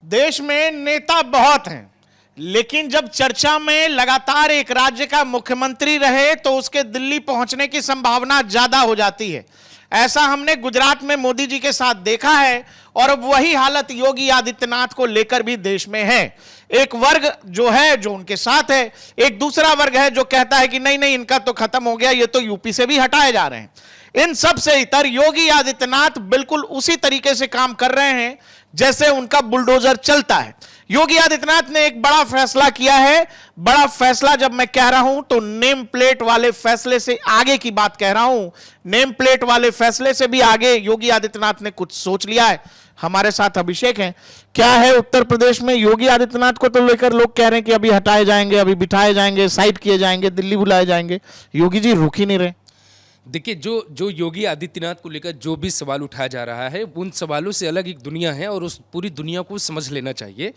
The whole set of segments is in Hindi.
देश में नेता बहुत हैं, लेकिन जब चर्चा में लगातार एक राज्य का मुख्यमंत्री रहे तो उसके दिल्ली पहुंचने की संभावना ज्यादा हो जाती है। ऐसा हमने गुजरात में मोदी जी के साथ देखा है और अब वही हालत योगी आदित्यनाथ को लेकर भी देश में है। एक वर्ग जो है जो उनके साथ है, एक दूसरा वर्ग है जो कहता है कि नहीं नहीं इनका तो खत्म हो गया, ये तो यूपी से भी हटाए जा रहे हैं। इन सब से इतर योगी आदित्यनाथ बिल्कुल उसी तरीके से काम कर रहे हैं जैसे उनका बुलडोजर चलता है। योगी आदित्यनाथ ने एक बड़ा फैसला किया है। बड़ा फैसला जब मैं कह रहा हूं तो नेम प्लेट वाले फैसले से आगे की बात कह रहा हूं। नेम प्लेट वाले फैसले से भी आगे योगी आदित्यनाथ ने कुछ सोच लिया है। हमारे साथ अभिषेक हैं। क्या है उत्तर प्रदेश में योगी आदित्यनाथ को तो लेकर लोग कह रहे हैं कि अभी हटाए जाएंगे, अभी बिठाए जाएंगे, साइड किए जाएंगे, दिल्ली बुलाए जाएंगे। योगी जी रुक ही नहीं रहे। देखिए, जो योगी आदित्यनाथ को लेकर जो भी सवाल उठाया जा रहा है उन सवालों से अलग एक दुनिया है और उस पूरी दुनिया को समझ लेना चाहिए।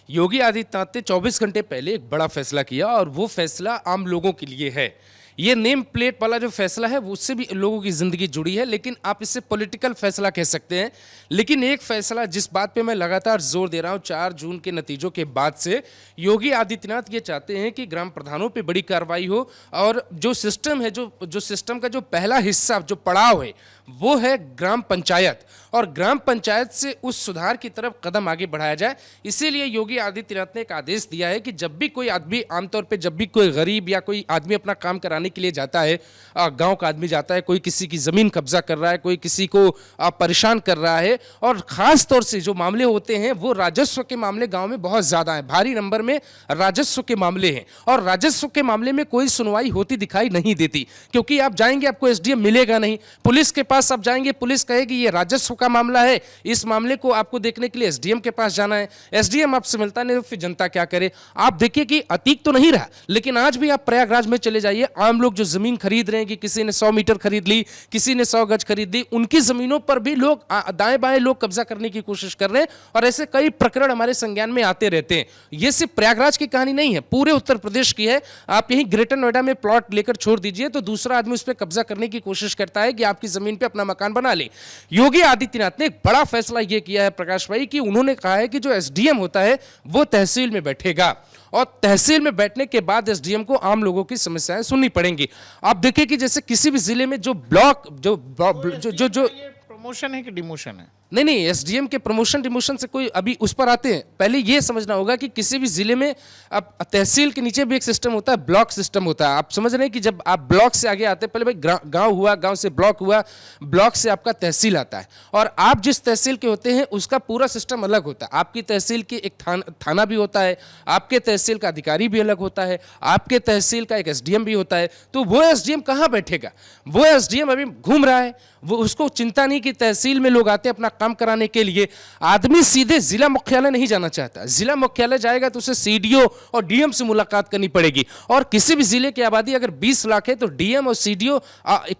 योगी आदित्यनाथ ने 24 घंटे पहले एक बड़ा फैसला किया और वो फैसला आम लोगों के लिए है। ये नेम प्लेट वाला जो फैसला है उससे भी लोगों की ज़िंदगी जुड़ी है, लेकिन आप इसे पॉलिटिकल फैसला कह सकते हैं। लेकिन एक फैसला जिस बात पे मैं लगातार जोर दे रहा हूँ, 4 जून के नतीजों के बाद से योगी आदित्यनाथ ये चाहते हैं कि ग्राम प्रधानों पे बड़ी कार्रवाई हो और जो सिस्टम है, जो सिस्टम का जो पहला हिस्सा, जो पड़ाव है, वो है ग्राम पंचायत, और ग्राम पंचायत से उस सुधार की तरफ कदम आगे बढ़ाया जाए। इसीलिए योगी आदित्यनाथ ने एक आदेश दिया है कि जब भी कोई आदमी, आमतौर पे जब भी कोई गरीब या कोई आदमी अपना काम कराने के लिए जाता है, गांव का आदमी जाता है, कोई किसी की ज़मीन कब्जा कर रहा है, कोई किसी को परेशान कर रहा है, और ख़ास तौर से जो मामले होते हैं वो राजस्व के मामले गाँव में बहुत ज़्यादा हैं। भारी नंबर में राजस्व के मामले हैं और राजस्व के मामले में कोई सुनवाई होती दिखाई नहीं देती, क्योंकि आप जाएंगे आपको एसडीएम मिलेगा नहीं। पुलिस के पास आप जाएंगे, पुलिस कहेगी ये राजस्व का मामला है, इस मामले को आपको देखने के लिए एसडीएम के पास जाना है। एसडीएम आपसे मिलता नहीं तो फिर जनता क्या करे। आप देखिए कि अतीक तो नहीं रहा, लेकिन आज भी आप प्रयागराज में चले जाइए, आम लोग जो जमीन खरीद रहे हैं, कि किसी ने 100 मीटर खरीद ली, किसी ने 100 गज खरीद ली, उनकी जमीनों पर भी लोग दाएं बाएं लोग कब्जा करने की कोशिश कर रहे हैं और ऐसे कई प्रकरण हमारे संज्ञान में आते रहते हैं। ये सिर्फ प्रयागराज की कहानी नहीं है, पूरे उत्तर प्रदेश की है। आप यहीं ग्रेटर नोएडा में प्लॉट लेकर छोड़ दीजिए तो दूसरा आदमी उस पर कब्जा करने की कोशिश करता है कि आपकी जमीन पर अपना मकान बना ले। योगी आदित्यनाथ ने एक बड़ा फैसला यह किया है प्रकाश भाई, कि उन्होंने कहा है कि जो एसडीएम होता है वो तहसील में बैठेगा और तहसील में बैठने के बाद एसडीएम को आम लोगों की समस्याएं सुननी पड़ेंगी। आप देखिए कि जैसे किसी भी जिले में जो ब्लॉक जो प्रमोशन है कि डिमोशन है? नहीं, एसडीएम के प्रमोशन डिमोशन से कोई अभी उस पर आते हैं। पहले ये समझना होगा कि किसी भी जिले में अब तहसील के नीचे भी एक सिस्टम होता है, ब्लॉक सिस्टम होता है। आप समझ रहे हैं कि जब आप ब्लॉक से आगे आते हैं, पहले भाई गांव हुआ, गांव से ब्लॉक हुआ, ब्लॉक से आपका तहसील आता है, और आप जिस तहसील के होते हैं उसका पूरा सिस्टम अलग होता है। आपकी तहसील की एक थाना भी होता है, आपके तहसील का अधिकारी भी अलग होता है, आपके तहसील का एक एसडीएम भी होता है। तो वो एसडीएम कहाँ बैठेगा? वो एसडीएम अभी घूम रहा है, वो उसको चिंता नहीं कि तहसील में लोग आते हैं अपना काम कराने के लिए। आदमी सीधे जिला मुख्यालय नहीं जाना चाहता, जिला मुख्यालय जाएगा तो उसे सीडीओ और डीएम से मुलाकात करनी पड़ेगी, और किसी भी जिले की आबादी अगर 20 लाख है तो डीएम और सीडीओ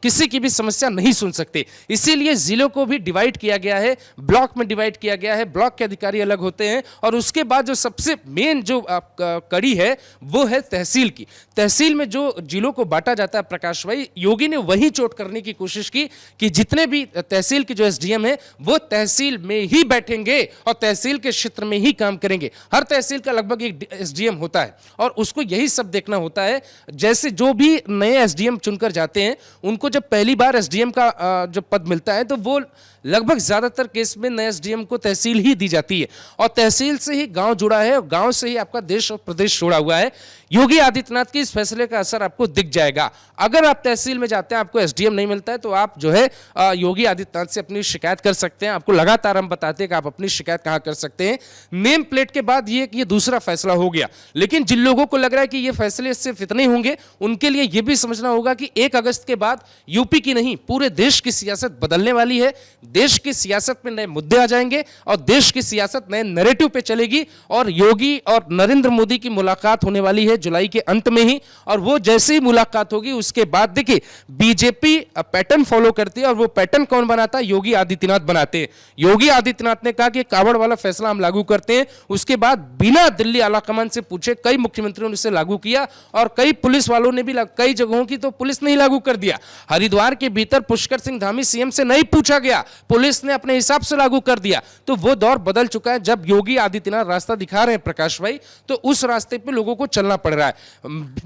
किसी की भी समस्या नहीं सुन सकते। इसीलिए जिलों को भी डिवाइड किया गया है, ब्लॉक में डिवाइड किया गया है, ब्लॉक के अधिकारी अलग होते हैं, और उसके बाद जो सबसे मेन जो कड़ी है वो है तहसील की। तहसील में जो जिलों को बांटा जाता है प्रकाश भाई, योगी ने वही चोट करने की कोशिश की कि जितने भी तहसील के जो एसडीएम है वो तहसील में ही बैठेंगे और तहसील के क्षेत्र में ही काम करेंगे। हर तहसील का लगभग एक एसडीएम होता है और उसको यही सब देखना होता है। जैसे जो भी नए एसडीएम चुनकर जाते हैं उनको जब पहली बार एसडीएम का जो पद मिलता है तो वो लगभग ज्यादातर केस में नए एसडीएम को तहसील ही दी जाती है, और तहसील से ही गांव जुड़ा है और गांव से ही आपका देश और प्रदेश जुड़ा हुआ है। योगी आदित्यनाथ के इस फैसले का असर आपको दिख जाएगा। अगर आप तहसील में जाते हैं, आपको एसडीएम नहीं मिलता है, तो आप जो है योगी आदित्यनाथ से अपनी शिकायत कर सकते हैं। आपको लगातार हम बताते हैं कि आप अपनी शिकायत कहां कर सकते हैं। नेम प्लेट के बाद ये दूसरा फैसला हो गया, लेकिन जिन लोगों को लग रहा है कि ये फैसले सिर्फ इतने होंगे, उनके लिए यह भी समझना होगा कि 1 अगस्त के बाद यूपी की नहीं पूरे देश की सियासत बदलने वाली है। देश की सियासत में नए मुद्दे आ जाएंगे और देश की सियासत नए नैरेटिव पे चलेगी, और योगी और नरेंद्र मोदी की मुलाकात होने वाली है जुलाई के अंत में ही, और वो जैसे ही मुलाकात होगी उसके बाद देखिए बीजेपी पैटर्न फॉलो करती है, और वो पैटर्न कौन बनाता है? योगी आदित्यनाथ बनाते हैं। योगी आदित्यनाथ ने कहा कि कावड़ वाला फैसला हम लागू करते हैं, उसके बाद बिना दिल्ली आलाकमान से पूछे कई मुख्यमंत्रियों ने इसे लागू किया, और कई पुलिस वालों ने भी कई जगहों की तो पुलिस ने ही लागू कर दिया। हरिद्वार के भीतर पुष्कर सिंह धामी सीएम से नहीं पूछा गया पुलिस ने अपने हिसाब से लागू कर दिया। तो वो दौर बदल चुका है। जब योगी आदित्यनाथ रास्ता दिखा रहे हैं प्रकाश भाई, तो उस रास्ते पे लोगों को चलना पड़ रहा है।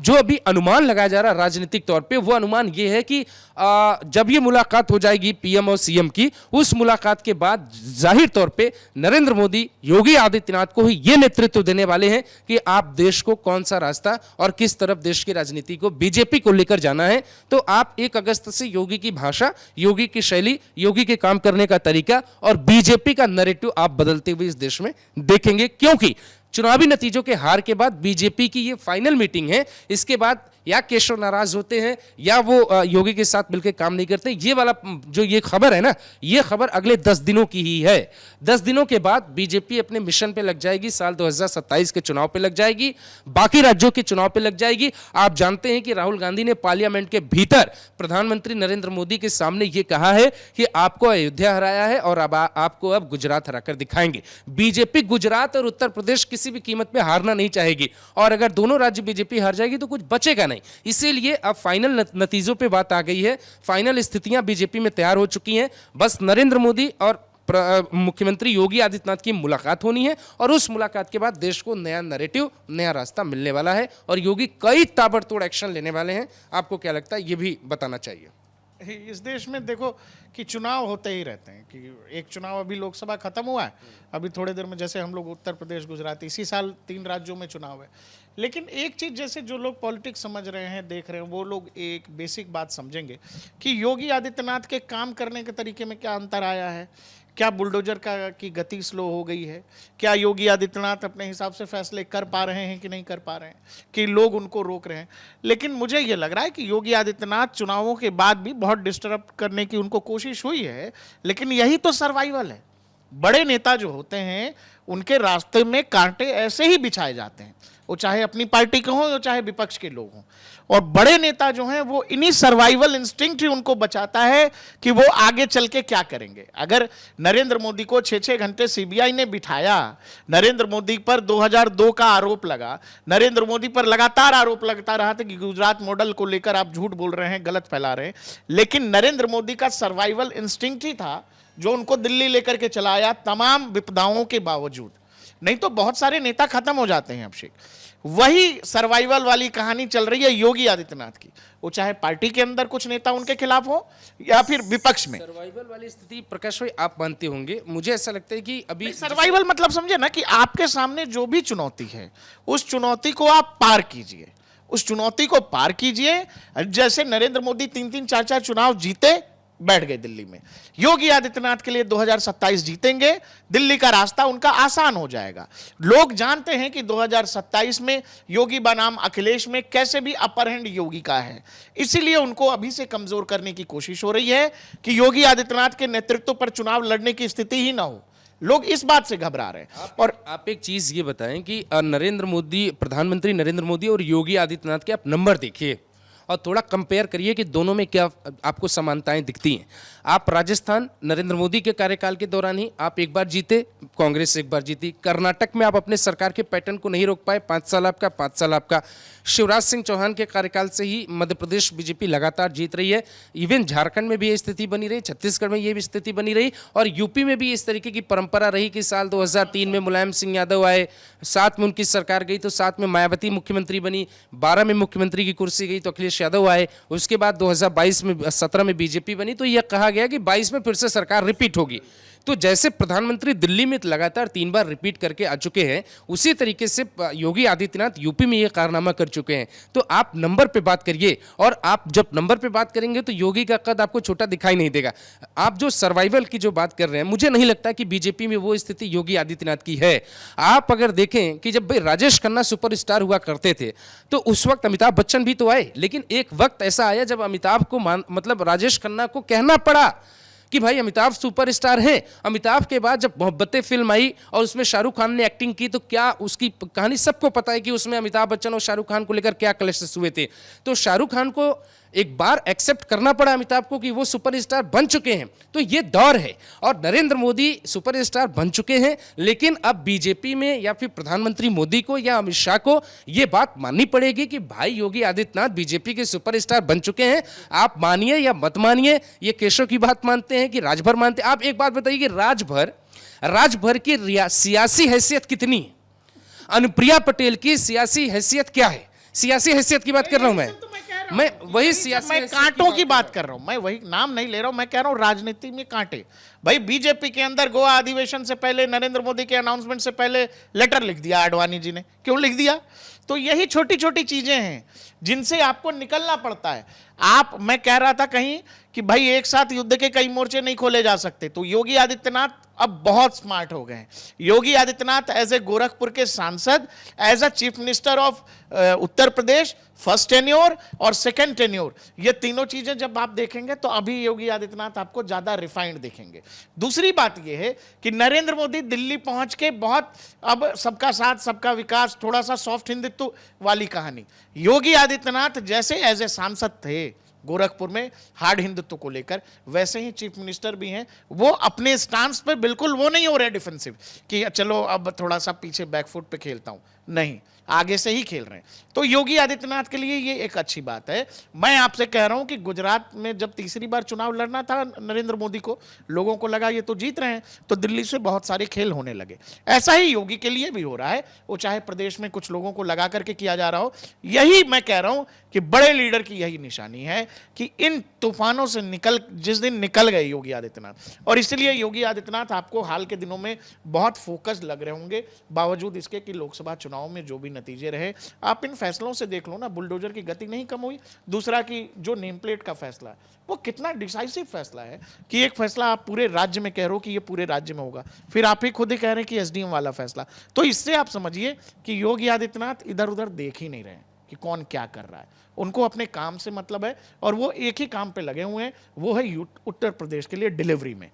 जो अभी अनुमान लगाया जा रहा है राजनीतिक तौर पे, वो अनुमान ये है कि जब ये मुलाकात हो जाएगी पीएम और सीएम की, उस मुलाकात के बाद जाहिर तौर पे नरेंद्र मोदी योगी आदित्यनाथ को ही ये नेतृत्व देने वाले हैं कि आप देश को कौन सा रास्ता और किस तरफ देश की राजनीति को, बीजेपी को लेकर जाना है। तो आप 1 अगस्त से योगी की भाषा, योगी की शैली, योगी के काम करने का तरीका और बीजेपी का नैरेटिव आप बदलते हुए इस देश में देखेंगे। क्योंकि चुनावी नतीजों के हार के बाद बीजेपी की ये फाइनल मीटिंग है। इसके बाद या केशव नाराज होते हैं या वो योगी के साथ मिलकर काम नहीं करते। ये वाला जो ये खबर है ना, ये खबर अगले 10 दिनों की ही है। 10 दिनों के बाद बीजेपी अपने मिशन पे लग जाएगी, साल 2027 के चुनाव पे लग जाएगी, बाकी राज्यों के चुनाव पे लग जाएगी। आप जानते हैं कि राहुल गांधी ने पार्लियामेंट के भीतर प्रधानमंत्री नरेंद्र मोदी के सामने ये कहा है कि आपको अयोध्या हराया है और अब आपको अब गुजरात हराकर दिखाएंगे। बीजेपी गुजरात और उत्तर प्रदेश किसी भी कीमत पे हारना नहीं चाहेगी, और अगर दोनों राज्य बीजेपी हार जाएगी तो कुछ बचेगा नहीं। इसीलिए अब फाइनल नतीजों पे बात आ गई है, फाइनल स्थितियां बीजेपी में तैयार हो चुकी हैं। बस नरेंद्र मोदी और मुख्यमंत्री योगी आदित्यनाथ की मुलाकात होनी है, और उस मुलाकात के बाद देश को नया नैरेटिव, नया रास्ता मिलने वाला है, और योगी कई ताबड़तोड़ एक्शन लेने वाले हैं। आपको क्या लगता है, ये भी बताना चाहिए। इस देश में देखो कि चुनाव होते ही रहते हैं, कि एक चुनाव अभी लोकसभा खत्म हुआ है, अभी थोड़ी देर में जैसे हम लोग उत्तर प्रदेश, गुजरात, इसी साल 3 राज्यों में चुनाव है। लेकिन एक चीज़, जैसे जो लोग पॉलिटिक्स समझ रहे हैं, देख रहे हैं, वो लोग एक बेसिक बात समझेंगे कि योगी आदित्यनाथ के काम करने के तरीके में क्या अंतर आया है। क्या बुलडोजर की गति स्लो हो गई है? क्या योगी आदित्यनाथ अपने हिसाब से फैसले कर पा रहे हैं कि नहीं कर पा रहे हैं, कि लोग उनको रोक रहे हैं? लेकिन मुझे ये लग रहा है कि योगी आदित्यनाथ चुनावों के बाद भी बहुत डिस्टर्ब करने की उनको कोशिश हुई है, लेकिन यही तो सर्वाइवल है। बड़े नेता जो होते हैं उनके रास्ते में कांटे ऐसे ही बिछाए जाते हैं, वो चाहे अपनी पार्टी के हों या चाहे विपक्ष के लोग हों। और बड़े नेता जो हैं वो इन्हीं सर्वाइवल इंस्टिंक्ट ही उनको बचाता है कि वो आगे चल के क्या करेंगे। अगर नरेंद्र मोदी को 6-6 घंटे सीबीआई ने बिठाया, नरेंद्र मोदी पर 2002 का आरोप लगा, नरेंद्र मोदी पर लगातार आरोप लगता रहा था कि गुजरात मॉडल को लेकर आप झूठ बोल रहे हैं, गलत फैला रहे हैं, लेकिन नरेंद्र मोदी का सर्वाइवल इंस्टिंक्ट ही था जो उनको दिल्ली लेकर के चलाया, तमाम विपदाओं के बावजूद। नहीं तो बहुत सारे नेता खत्म हो जाते हैं अभिषेक। वही सर्वाइवल वाली कहानी चल रही है योगी आदित्यनाथ की, वो चाहे पार्टी के अंदर कुछ नेता उनके खिलाफ हो या फिर विपक्ष में। सर्वाइवल वाली स्थिति प्रकाश भाई आप मानते होंगे, मुझे ऐसा लगता है कि अभी सर्वाइवल मतलब समझे ना कि आपके सामने जो भी चुनौती है, उस चुनौती को आप पार कीजिए, उस चुनौती को पार कीजिए। जैसे नरेंद्र मोदी 3-3, 4-4 चुनाव जीते, बैठ गए दिल्ली में। योगी आदित्यनाथ के लिए 2027 जीतेंगे, दिल्ली का रास्ता उनका आसान हो जाएगा। लोग जानते हैं कि 2027 में योगी बनाम अखिलेश में कैसे भी अपर हैंड योगी का है, इसीलिए उनको अभी से कमजोर करने की कोशिश हो रही है कि योगी आदित्यनाथ के नेतृत्व पर चुनाव लड़ने की स्थिति ही ना हो। लोग इस बात से घबरा रहे हैं। और आप एक चीज ये बताएं कि नरेंद्र मोदी, प्रधानमंत्री नरेंद्र मोदी और योगी आदित्यनाथ के आप नंबर देखिए और थोड़ा कंपेयर करिए कि दोनों में क्या आपको समानताएं दिखती हैं। आप राजस्थान नरेंद्र मोदी के कार्यकाल के दौरान ही आप एक बार जीते, कांग्रेस एक बार जीती। कर्नाटक में आप अपने सरकार के पैटर्न को नहीं रोक पाए, 5 साल आपका, 5 साल आपका। शिवराज सिंह चौहान के कार्यकाल से ही मध्य प्रदेश बीजेपी लगातार जीत रही है। इवन झारखंड में भी ये स्थिति बनी रही, छत्तीसगढ़ में ये भी स्थिति बनी रही, और यूपी में भी इस तरीके की परंपरा रही कि साल 2003 में मुलायम सिंह यादव आए, 7 में उनकी सरकार गई तो 7 में मायावती मुख्यमंत्री बनी, 12 में मुख्यमंत्री की कुर्सी गई तो अखिलेश यादव आए, उसके बाद 2022 में 17 में बीजेपी बनी, तो यह कहा गया कि 22 में फिर से सरकार रिपीट होगी। तो जैसे प्रधानमंत्री दिल्ली में लगातार 3 बार रिपीट करके आ चुके हैं, उसी तरीके से योगी आदित्यनाथ यूपी में ये कारनामा कर चुके हैं। तो आप नंबर पे बात करिए, और आप जब नंबर पे बात करेंगे तो योगी का कद आपको छोटा दिखाई नहीं देगा। आप जो सर्वाइवल की जो बात कर रहे हैं, मुझे नहीं लगता कि बीजेपी में वो स्थिति योगी आदित्यनाथ की है। आप अगर देखें कि जब भाई राजेश खन्ना सुपरस्टार हुआ करते थे तो उस वक्त अमिताभ बच्चन भी तो आए, लेकिन एक वक्त ऐसा आया जब अमिताभ को मतलब राजेश खन्ना को कहना पड़ा कि भाई अमिताभ सुपरस्टार हैं। अमिताभ के बाद जब मोहब्बतें फिल्म आई और उसमें शाहरुख खान ने एक्टिंग की, तो क्या उसकी कहानी सबको पता है कि उसमें अमिताभ बच्चन और शाहरुख खान को लेकर क्या क्लैशेस हुए थे। तो शाहरुख खान को एक बार एक्सेप्ट करना पड़ा अमिताभ को कि वो सुपरस्टार बन चुके हैं। तो ये दौर है और नरेंद्र मोदी सुपरस्टार बन चुके हैं, लेकिन अब बीजेपी में या फिर प्रधानमंत्री मोदी को या अमित शाह को ये बात माननी पड़ेगी कि भाई योगी आदित्यनाथ बीजेपी के सुपरस्टार बन चुके हैं। आप मानिए या मत मानिए, ये केशव की बात मानते हैं कि राजभर मानते हैं। आप एक बात बताइए कि राजभर की सियासी हैसियत कितनी है? अनुप्रिया पटेल की सियासी हैसियत क्या है? सियासी हैसियत की बात कर रहा हूं मैं वही सियासी मैं कांटों की बात कर रहा हूं, मैं वही नाम नहीं ले रहा हूं, मैं कह रहा हूं राजनीति में कांटे। भाई बीजेपी के अंदर गोवा अधिवेशन से पहले, नरेंद्र मोदी के अनाउंसमेंट से पहले लेटर लिख दिया आडवाणी जी ने। क्यों लिख दिया? तो यही छोटी छोटी चीजें हैं जिनसे आपको निकलना पड़ता है। मैं कह रहा था कहीं कि भाई एक साथ युद्ध के कई मोर्चे नहीं खोले जा सकते, तो योगी आदित्यनाथ अब बहुत स्मार्ट हो गए हैं। योगी आदित्यनाथ एज ए गोरखपुर के सांसद, as a chief minister of Uttar Pradesh, first tenure और सेकंड टेन्योर, ये तीनों चीजें जब आप देखेंगे तो अभी योगी आदित्यनाथ आपको ज्यादा रिफाइंड दिखेंगे। दूसरी बात यह है कि नरेंद्र मोदी दिल्ली पहुंच के बहुत अब सबका साथ सबका विकास, थोड़ा सा सॉफ्ट हिंदुत्व वाली कहानी। योगी आदित्यनाथ जैसे एज ए सांसद थे गोरखपुर में हार्ड हिंदुत्व को लेकर, वैसे ही चीफ मिनिस्टर भी हैं। वो अपने स्टांस पे बिल्कुल वो नहीं हो रहे डिफेंसिव कि चलो अब थोड़ा सा पीछे बैकफुट पे खेलता हूं, नहीं, आगे से ही खेल रहे हैं। तो योगी आदित्यनाथ के लिए ये एक अच्छी बात है। मैं आपसे कह रहा हूं कि गुजरात में जब तीसरी बार चुनाव लड़ना था नरेंद्र मोदी को, लोगों को लगा ये तो जीत रहे हैं, तो दिल्ली से बहुत सारे खेल होने लगे। ऐसा ही योगी के लिए भी हो रहा है, वो चाहे प्रदेश में कुछ लोगों को लगा करके किया जा रहा हो। यही मैं कह रहा हूं कि बड़े लीडर की यही निशानी है कि इन तूफानों से जिस दिन निकल गए योगी आदित्यनाथ, और इसलिए योगी आदित्यनाथ आपको हाल के दिनों में बहुत फोकस लग रहे होंगे, बावजूद इसके कि लोकसभा चुनाव में जो भी नतीजे रहे। आप इन फैसलों से देख लो ना, बुलडोजर की गति नहीं कम हुई। दूसरा कि जो नेम प्लेट का फैसला है वो कितना डिसाइसिव फैसला है कि एक फैसला आप पूरे राज्य में कह रहे हो कि ये पूरे राज्य में होगा, फिर आप ही खुद ही कह रहे हैं कि एसडीएम वाला फैसला। तो इससे आप समझिए कि योगी आदित्यनाथ इधर उधर देख ही नहीं रहे हैं कि कौन क्या कर रहा है। उनको अपने काम से मतलब है और वो एक ही काम पे लगे हुए हैं, वो है उत्तर प्रदेश के लिए डिलीवरी में।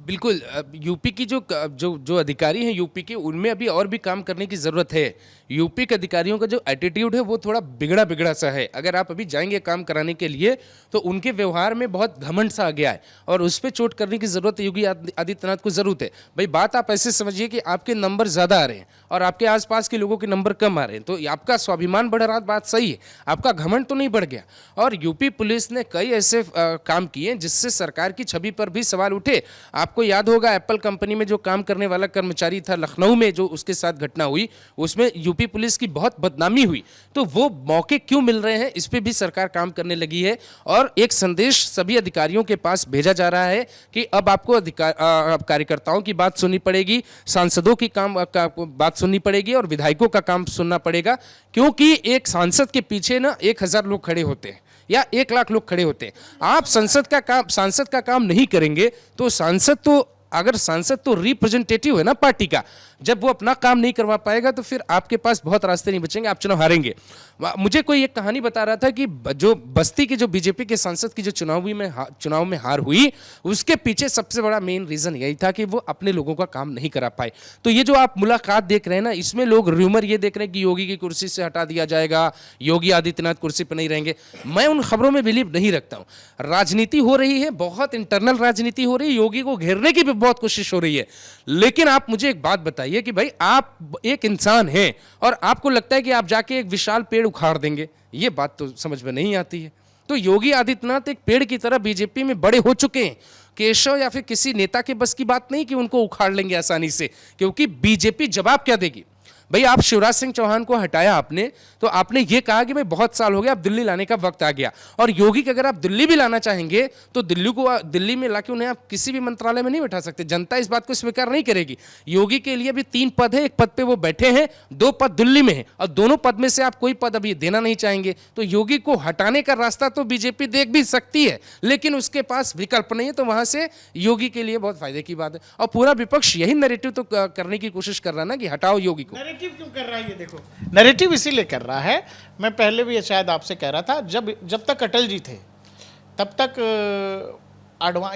बिल्कुल, यूपी की जो अधिकारी हैं यूपी के, उनमें अभी और भी काम करने की ज़रूरत है। यूपी के अधिकारियों का जो एटीट्यूड है वो थोड़ा बिगड़ा सा है। अगर आप अभी जाएंगे काम कराने के लिए तो उनके व्यवहार में बहुत घमंड सा आ गया है और उस पर चोट करने की ज़रूरत है। योगी आदित्यनाथ को ज़रूरत है। भाई बात आप ऐसे समझिए कि आपके नंबर ज़्यादा आ रहे हैं और आपके आसपास के लोगों के नंबर कम आ रहे हैं, तो आपका स्वाभिमान बढ़ रहा, बात सही है, आपका घमंड तो नहीं बढ़ गया। और यूपी पुलिस ने कई ऐसे काम किए जिससे सरकार की छवि पर भी सवाल उठे। आपको याद होगा एप्पल कंपनी में जो काम करने वाला कर्मचारी था लखनऊ में, जो उसके साथ घटना हुई, उसमें यूपी पुलिस की बहुत बदनामी हुई। तो वो मौके क्यों मिल रहे हैं, इस पे भी सरकार काम करने लगी है और एक संदेश सभी अधिकारियों के पास भेजा जा रहा है कि अब आपको कार्यकर्ताओं की बात सुननी पड़ेगी, सांसदों की बात सुननी पड़ेगी और विधायकों का काम सुनना पड़ेगा, क्योंकि एक सांसद के पीछे ना 1000 लोग खड़े होते हैं या 1 लाख लोग खड़े होते हैं। आप सांसद का काम नहीं करेंगे तो सांसद तो रिप्रेजेंटेटिव है ना पार्टी का। जब वो अपना काम नहीं करवा पाएगा तो फिर आपके पास बहुत रास्ते नहीं बचेंगे, आप चुनाव हारेंगे। मुझे कोई एक कहानी बता रहा था कि जो बस्ती के जो बीजेपी के सांसद की जो चुनाव में हार हुई, उसके पीछे सबसे बड़ा मेन रीजन यही था कि वो अपने लोगों का काम नहीं करा पाए। तो ये जो आप मुलाकात देख रहे हैं ना, इसमें लोग र्यूमर ये देख रहे हैं कि योगी की कुर्सी से हटा दिया जाएगा, योगी आदित्यनाथ कुर्सी पर नहीं रहेंगे। मैं उन खबरों में बिलीव नहीं रखता हूँ। राजनीति हो रही है, बहुत इंटरनल राजनीति हो रही है, योगी को घेरने की भी बहुत कोशिश हो रही है। लेकिन आप मुझे एक बात बताइए कि भाई आप एक इंसान हैं और आपको लगता है कि आप जाके एक विशाल पेड़ उखाड़ देंगे, ये बात तो समझ में नहीं आती है। तो योगी आदित्यनाथ एक पेड़ की तरह बीजेपी में बड़े हो चुके हैं। केशव या फिर किसी नेता के बस की बात नहीं कि उनको उखाड़ लेंगे आसानी से, क्योंकि बीजेपी जवाब क्या देगी। भाई आप शिवराज सिंह चौहान को हटाया आपने, तो आपने ये कहा कि भाई बहुत साल हो गए, अब दिल्ली लाने का वक्त आ गया। और योगी के अगर आप दिल्ली भी लाना चाहेंगे तो दिल्ली में लाके उन्हें आप किसी भी मंत्रालय में नहीं बैठा सकते। जनता इस बात को स्वीकार नहीं करेगी। योगी के लिए भी 3 पद है, एक पद पे वो बैठे हैं, 2 पद दिल्ली में है और दोनों पद में से आप कोई पद अभी देना नहीं चाहेंगे। तो योगी को हटाने का रास्ता तो बीजेपी देख भी सकती है, लेकिन उसके पास विकल्प नहीं है। तो वहां से योगी के लिए बहुत फायदे की बात है। और पूरा विपक्ष यही नैरेटिव तो करने की कोशिश कर रहा है ना कि हटाओ योगी को। नैरेटिव क्यों कर रहा है ये देखो, नैरेटिव इसीलिए कर रहा है, मैं पहले भी शायद आपसे कह रहा था, जब तक अटल जी थे तब तक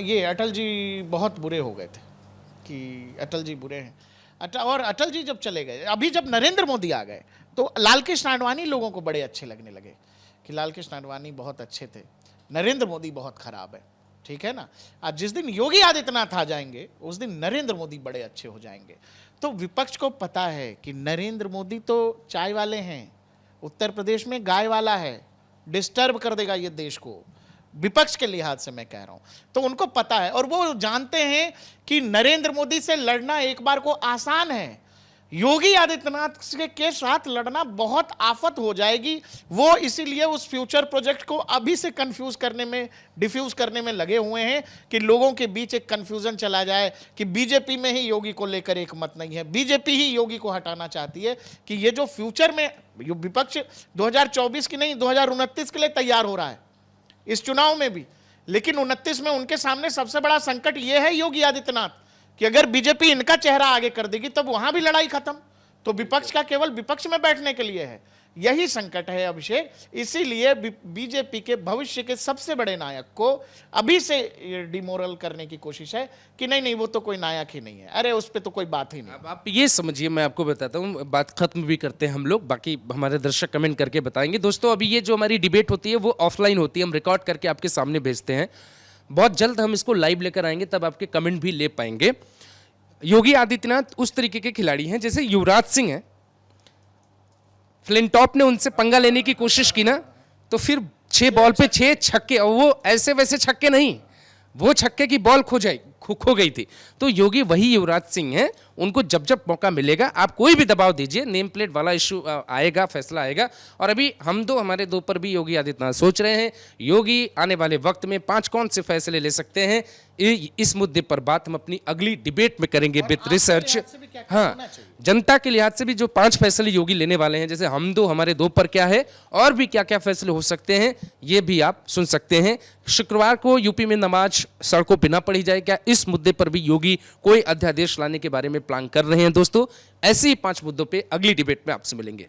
ये अटल जी बहुत बुरे हो गए थे कि अटल जी बुरे हैं। और अटल जी जब चले गए, अभी जब नरेंद्र मोदी आ गए तो लाल कृष्ण आडवाणी लोगों को बड़े अच्छे लगने लगे कि लाल कृष्ण आडवाणी बहुत अच्छे थे, नरेंद्र मोदी बहुत खराब है, ठीक है ना। आज जिस दिन योगी आदित्यनाथ आ जाएंगे उस दिन नरेंद्र मोदी बड़े अच्छे हो जाएंगे। तो विपक्ष को पता है कि नरेंद्र मोदी तो चाय वाले हैं, उत्तर प्रदेश में गाय वाला है, डिस्टर्ब कर देगा ये देश को, विपक्ष के लिहाज से मैं कह रहा हूं। तो उनको पता है और वो जानते हैं कि नरेंद्र मोदी से लड़ना एक बार को आसान है, योगी आदित्यनाथ के साथ लड़ना बहुत आफत हो जाएगी। वो इसीलिए उस फ्यूचर प्रोजेक्ट को अभी से कंफ्यूज करने में, डिफ्यूज करने में लगे हुए हैं कि लोगों के बीच एक कंफ्यूजन चला जाए कि बीजेपी में ही योगी को लेकर एक मत नहीं है, बीजेपी ही योगी को हटाना चाहती है। कि ये जो फ्यूचर में विपक्ष 2024 की नहीं 2029 के लिए तैयार हो रहा है इस चुनाव में भी, लेकिन 29 में उनके सामने सबसे बड़ा संकट यह है योगी आदित्यनाथ कि अगर बीजेपी इनका चेहरा आगे कर देगी तब वहां भी लड़ाई खत्म, तो विपक्ष का केवल विपक्ष में बैठने के लिए है, यही संकट है अभिषेक। इसीलिए बीजेपी के भविष्य के सबसे बड़े नायक को अभी से डिमोरल करने की कोशिश है कि नहीं नहीं वो तो कोई नायक ही नहीं है, अरे उस पर तो कोई बात ही नहीं। अब आप ये समझिए, मैं आपको बताता हूँ, बात खत्म भी करते हैं हम लोग, बाकी हमारे दर्शक कमेंट करके बताएंगे। दोस्तों अभी ये जो हमारी डिबेट होती है वो ऑफलाइन होती है, हम रिकॉर्ड करके आपके सामने भेजते हैं, बहुत जल्द हम इसको लाइव लेकर आएंगे, तब आपके कमेंट भी ले पाएंगे। योगी आदित्यनाथ उस तरीके के खिलाड़ी हैं जैसे युवराज सिंह हैं, फ्लिंटॉप ने उनसे पंगा लेने की कोशिश की ना तो फिर 6 बॉल पे 6 छक्के, और वो ऐसे वैसे छक्के नहीं, वो छक्के की बॉल खो गई थी। तो योगी वही युवराज सिंह हैं, उनको जब जब मौका मिलेगा आप कोई भी दबाव दीजिए, नेम प्लेट वाला इशू आएगा, फैसला आएगा। और अभी हमारे दो पर भी योगी आदित्यनाथ सोच रहे हैं, योगी आने वाले वक्त में 5 कौन से फैसले ले सकते हैं, इस मुद्दे पर बात हम अपनी अगली डिबेट में करेंगे विद रिसर्च। हाँ, जनता के लिहाज से भी जो 5 फैसले योगी लेने वाले हैं, जैसे हमारे 2 पर क्या है और भी क्या क्या फैसले हो सकते हैं, ये भी आप सुन सकते हैं। शुक्रवार को यूपी में नमाज सड़कों पर न पढ़ी जाए, क्या इस मुद्दे पर भी योगी कोई अध्यादेश लाने के बारे में प्लान कर रहे हैं? दोस्तों ऐसे ही 5 मुद्दों पे अगली डिबेट में आपसे मिलेंगे।